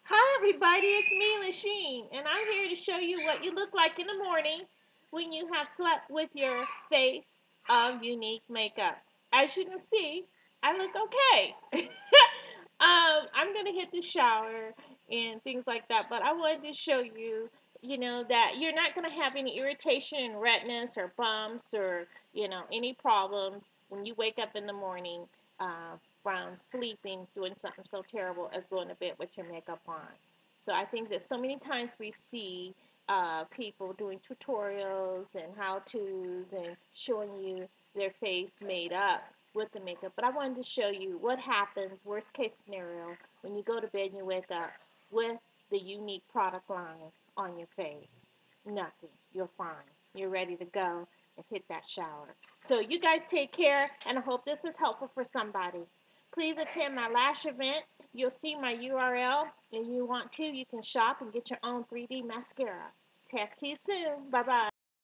Hi everybody, it's me, Lasheen, and I'm here to show you what you look like in the morning when you have slept with your face of unique makeup. As you can see, I look okay. I'm gonna hit the shower and things like that, but I wanted to show you, that you're not gonna have any irritation and redness or bumps or any problems when you wake up in the morning from sleeping, doing something so terrible as going to bed with your makeup on. So I think that so many times we see people doing tutorials and how-tos and showing you their face made up with the makeup. But I wanted to show you what happens, worst case scenario, when you go to bed and you wake up with the unique product line on your face. Nothing. You're fine. You're ready to go and hit that shower. So you guys take care, and I hope this is helpful for somebody. Please attend my lash event. You'll see my URL, and you want to, you can shop and get your own 3D mascara. Talk to you soon. Bye-bye.